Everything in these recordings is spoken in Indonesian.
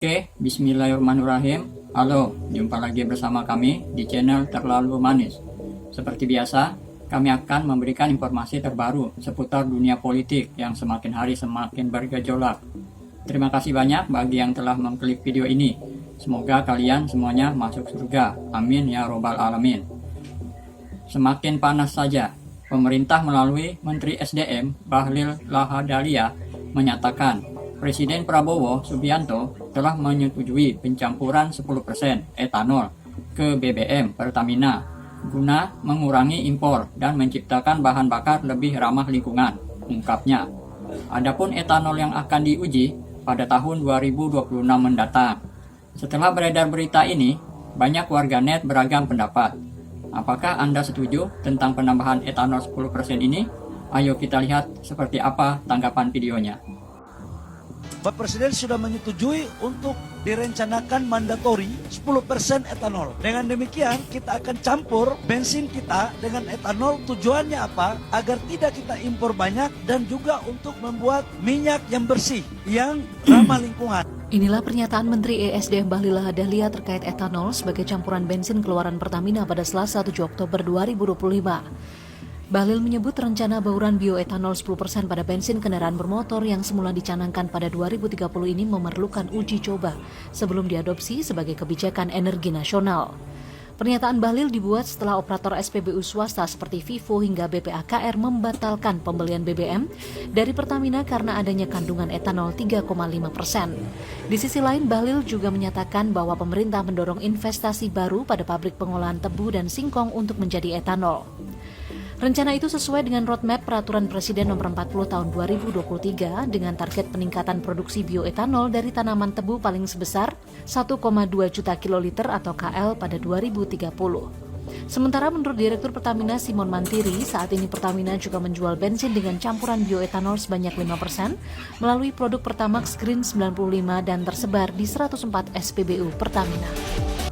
Oke, bismillahirrahmanirrahim. Halo, jumpa lagi bersama kami di channel Terlalu Manis. Seperti biasa, kami akan memberikan informasi terbaru seputar dunia politik yang semakin hari semakin bergejolak. Terima kasih banyak bagi yang telah mengklik video ini. Semoga kalian semuanya masuk surga. Amin ya robbal alamin. Semakin panas saja, pemerintah melalui Menteri SDM Bahlil Lahadalia menyatakan Presiden Prabowo Subianto telah menyetujui pencampuran 10% etanol ke BBM Pertamina guna mengurangi impor dan menciptakan bahan bakar lebih ramah lingkungan, ungkapnya. Adapun etanol yang akan diuji pada tahun 2026 mendatang. Setelah beredar berita ini, banyak warganet beragam pendapat. Apakah Anda setuju tentang penambahan etanol 10% ini? Ayo kita lihat seperti apa tanggapan videonya. Pak Presiden sudah menyetujui untuk direncanakan mandatori 10% etanol. Dengan demikian kita akan campur bensin kita dengan etanol. Tujuannya apa? Agar tidak kita impor banyak dan juga untuk membuat minyak yang bersih, yang ramah lingkungan. Inilah pernyataan Menteri ESDM Bahlil Lahadalia terkait etanol sebagai campuran bensin keluaran Pertamina pada Selasa 7 Oktober 2025. Bahlil menyebut rencana bauran bioetanol 10% pada bensin kendaraan bermotor yang semula dicanangkan pada 2030 ini memerlukan uji coba sebelum diadopsi sebagai kebijakan energi nasional. Pernyataan Bahlil dibuat setelah operator SPBU swasta seperti Vivo hingga BPAKR membatalkan pembelian BBM dari Pertamina karena adanya kandungan etanol 3,5%. Di sisi lain, Bahlil juga menyatakan bahwa pemerintah mendorong investasi baru pada pabrik pengolahan tebu dan singkong untuk menjadi etanol. Rencana itu sesuai dengan roadmap Peraturan Presiden Nomor 40 Tahun 2023 dengan target peningkatan produksi bioetanol dari tanaman tebu paling sebesar 1,2 juta kiloliter atau KL pada 2030. Sementara menurut Direktur Pertamina Simon Mantiri, saat ini Pertamina juga menjual bensin dengan campuran bioetanol sebanyak 5% melalui produk Pertamax Green 95 dan tersebar di 104 SPBU Pertamina.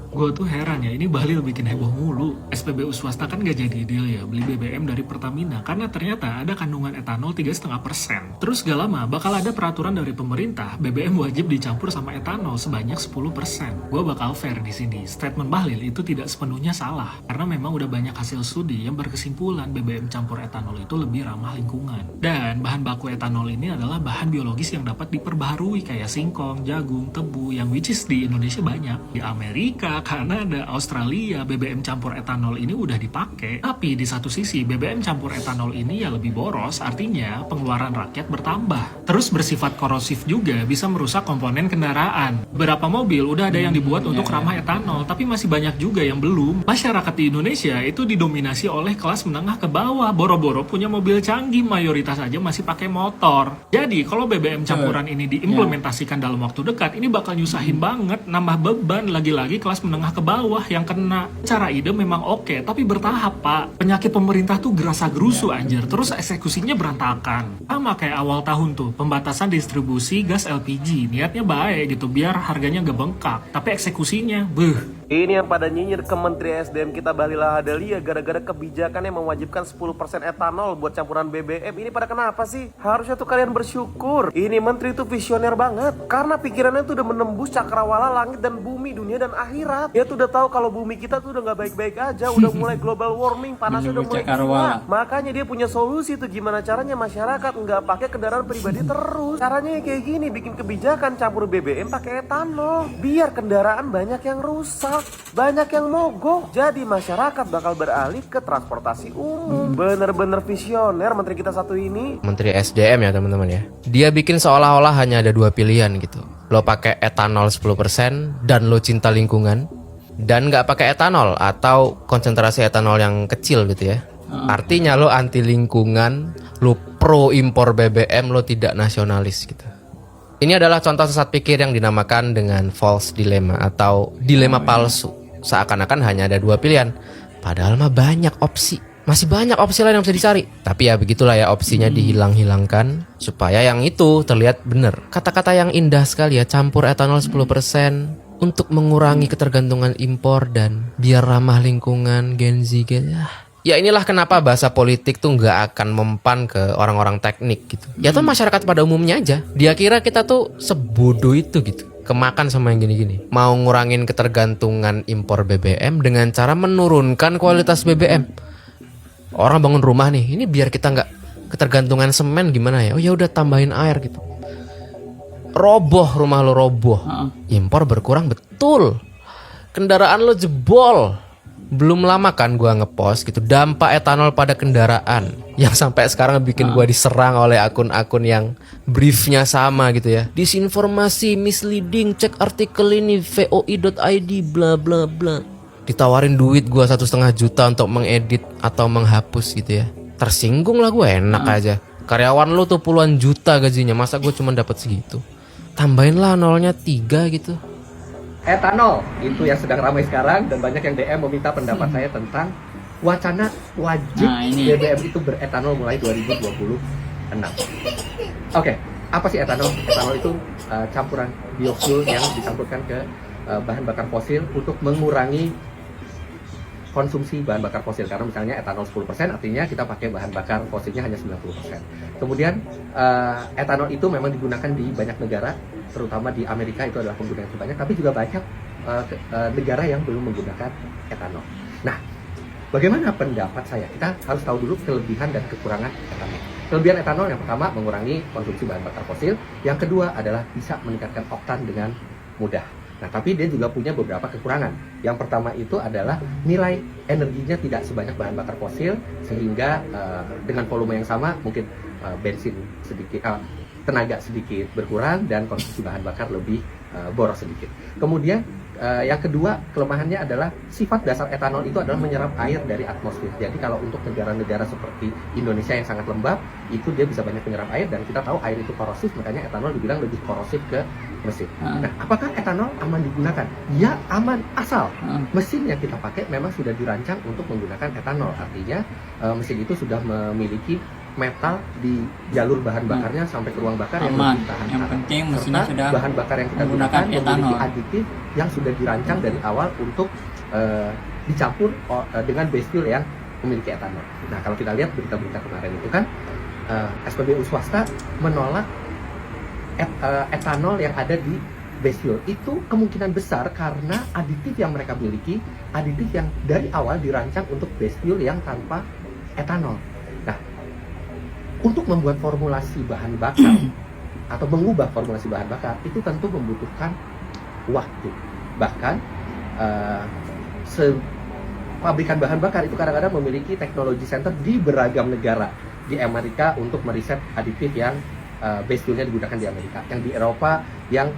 Gue tuh heran ya, ini Bahlil bikin heboh mulu. SPBU swasta kan gak jadi deal ya beli BBM dari Pertamina karena ternyata ada kandungan etanol 3,5%. Terus gak lama bakal ada peraturan dari pemerintah BBM wajib dicampur sama etanol sebanyak 10%. Gue bakal fair di sini. Statement Bahlil itu tidak sepenuhnya salah karena memang udah banyak hasil studi yang berkesimpulan BBM campur etanol itu lebih ramah lingkungan. Dan bahan baku etanol ini adalah bahan biologis yang dapat diperbaharui kayak singkong, jagung, tebu yang which is di Indonesia banyak. Di Amerika, Kanada, Australia, BBM campur etanol ini udah dipakai. Tapi di satu sisi, BBM campur etanol ini ya lebih boros, artinya pengeluaran rakyat bertambah. Terus bersifat korosif juga, bisa merusak komponen kendaraan. Beberapa mobil udah ada yang dibuat untuk ramah etanol, tapi masih banyak juga yang belum. Masyarakat di Indonesia itu didominasi oleh kelas menengah ke bawah. Boro-boro punya mobil canggih, mayoritas aja masih pakai motor. Jadi, kalau BBM campuran ini diimplementasikan dalam waktu dekat, ini bakal nyusahin banget, nambah beban lagi-lagi kelas menengah ke bawah yang kena. Cara ide memang oke, tapi bertahap pak. Penyakit pemerintah tuh gerasa-gerusu anjir, terus eksekusinya berantakan. Sama kayak awal tahun tuh, pembatasan distribusi gas LPG. Niatnya baik gitu, biar harganya gak bengkak. Tapi eksekusinya, Ini yang pada nyinyir ke Menteri SDM kita Bahlil Lahadalia gara-gara kebijakan yang mewajibkan 10% etanol buat campuran BBM. Ini pada kenapa sih? Harusnya tuh kalian bersyukur. Ini menteri tuh visioner banget. Karena pikirannya tuh udah menembus cakrawala langit dan bumi, dunia dan akhirat. Dia tuh udah tahu kalau bumi kita tuh udah gak baik-baik aja. Udah mulai global warming, panasnya udah mulai gila. Makanya dia punya solusi tuh gimana caranya masyarakat nggak pakai kendaraan pribadi terus. Caranya kayak gini, bikin kebijakan campur BBM pakai etanol. Biar kendaraan banyak yang rusak, banyak yang mogok. Jadi masyarakat bakal beralih ke transportasi umum. Bener-bener visioner menteri kita satu ini. Menteri SDM ya teman-teman ya. Dia bikin seolah-olah hanya ada dua pilihan gitu. Lo pakai etanol 10% dan lo cinta lingkungan, dan nggak pakai etanol atau konsentrasi etanol yang kecil gitu ya. Artinya lo anti lingkungan, lo pro impor BBM, lo tidak nasionalis gitu. Ini adalah contoh sesat pikir yang dinamakan dengan false dilemma atau dilema palsu. Seakan-akan hanya ada dua pilihan, padahal mah banyak opsi. Masih banyak opsi lain yang bisa dicari. Tapi ya begitulah ya, opsinya dihilang-hilangkan supaya yang itu terlihat benar. Kata-kata yang indah sekali ya, campur etanol 10% untuk mengurangi ketergantungan impor dan biar ramah lingkungan, Gen Z gitu. Ya inilah kenapa bahasa politik tuh nggak akan mempan ke orang-orang teknik gitu. Ya tuh masyarakat pada umumnya aja. Dia kira kita tuh sebodoh itu gitu. kemakan sama yang gini-gini. Mau ngurangin ketergantungan impor BBM dengan cara menurunkan kualitas BBM. Orang bangun rumah nih, ini biar kita nggak ketergantungan semen gimana ya? Oh ya udah tambahin air gitu. Roboh rumah lo roboh. Impor berkurang betul. Kendaraan lo jebol. Belum lama kan gua ngepost gitu dampak etanol pada kendaraan yang sampai sekarang bikin gua diserang oleh akun-akun yang briefnya sama gitu ya. Disinformasi, misleading, cek artikel ini voi.id bla bla bla. Ditawarin duit gua 1,5 juta untuk mengedit atau menghapus gitu ya. Tersinggung lah gue, enak aja. Karyawan lu tuh puluhan juta gajinya, masa gue cuma dapat segitu? Tambahin lah nolnya 3 gitu. Etanol itu yang sedang ramai sekarang dan banyak yang DM meminta pendapat saya tentang wacana wajib BBM itu beretanol mulai 2026. Oke, apa sih etanol? Etanol itu campuran biofuel yang dicampurkan ke bahan bakar fosil untuk mengurangi konsumsi bahan bakar fosil. Karena misalnya etanol 10% artinya kita pakai bahan bakar fosilnya hanya 90%. Kemudian etanol itu memang digunakan di banyak negara, terutama di Amerika itu adalah pengguna yang terbanyak, tapi juga banyak negara yang belum menggunakan etanol. Nah, bagaimana pendapat saya? Kita harus tahu dulu kelebihan dan kekurangan etanol. Kelebihan etanol yang pertama mengurangi konsumsi bahan bakar fosil, yang kedua adalah bisa meningkatkan oktan dengan mudah. Nah, tapi dia juga punya beberapa kekurangan. Yang pertama itu adalah nilai energinya tidak sebanyak bahan bakar fosil, sehingga dengan volume yang sama mungkin bensin sedikit, tenaga sedikit berkurang dan konsumsi bahan bakar lebih boros sedikit. Kemudian yang kedua kelemahannya adalah sifat dasar etanol itu adalah menyerap air dari atmosfer. Jadi kalau untuk negara-negara seperti Indonesia yang sangat lembab, itu dia bisa banyak menyerap air dan kita tahu air itu korosif, makanya etanol dibilang lebih korosif ke mesin. Nah, apakah etanol aman digunakan? Ya, aman asal mesin yang kita pakai memang sudah dirancang untuk menggunakan etanol. Artinya mesin itu sudah memiliki metal di jalur bahan bakarnya sampai ke ruang bakar yang lebih tahan. Yang penting mesinnya sudah bahan bakar yang kita gunakan memiliki aditif yang sudah dirancang dari awal untuk dicampur dengan base fuel yang memiliki etanol. Nah, kalau kita lihat berita-berita kemarin itu kan SPBU swasta menolak etanol yang ada di base fuel. Itu kemungkinan besar karena aditif yang mereka miliki, aditif yang dari awal dirancang untuk base fuel yang tanpa etanol. Nah, untuk membuat formulasi bahan bakar atau mengubah formulasi bahan bakar itu tentu membutuhkan waktu. Bahkan pabrikan bahan bakar itu kadang-kadang memiliki teknologi center di beragam negara. Di Amerika untuk meriset aditif yang base fuelnya digunakan di Amerika, yang di Eropa yang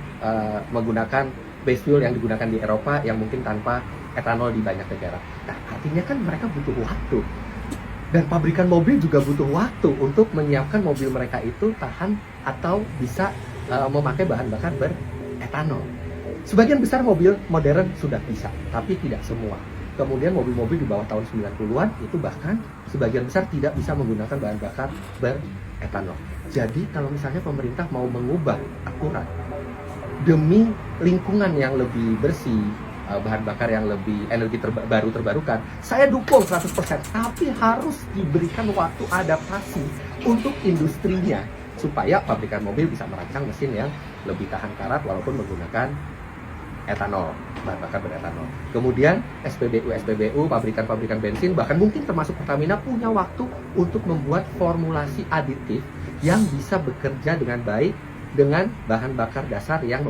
menggunakan base fuel yang digunakan di Eropa yang mungkin tanpa etanol di banyak negara. Nah, artinya kan mereka butuh waktu. Dan pabrikan mobil juga butuh waktu untuk menyiapkan mobil mereka itu tahan atau bisa memakai bahan bakar beretanol. Sebagian besar mobil modern sudah bisa, tapi tidak semua. Kemudian mobil-mobil di bawah tahun 90-an itu bahkan sebagian besar tidak bisa menggunakan bahan bakar beretanol. Jadi kalau misalnya pemerintah mau mengubah aturan demi lingkungan yang lebih bersih, bahan bakar yang lebih energi terbarukan, saya dukung 100%, tapi harus diberikan waktu adaptasi untuk industrinya supaya pabrikan mobil bisa merancang mesin yang lebih tahan karat walaupun menggunakan etanol, bahan bakar beretanol. Kemudian SPBU, pabrikan-pabrikan bensin, bahkan mungkin termasuk Pertamina punya waktu untuk membuat formulasi aditif yang bisa bekerja dengan baik dengan bahan bakar dasar yang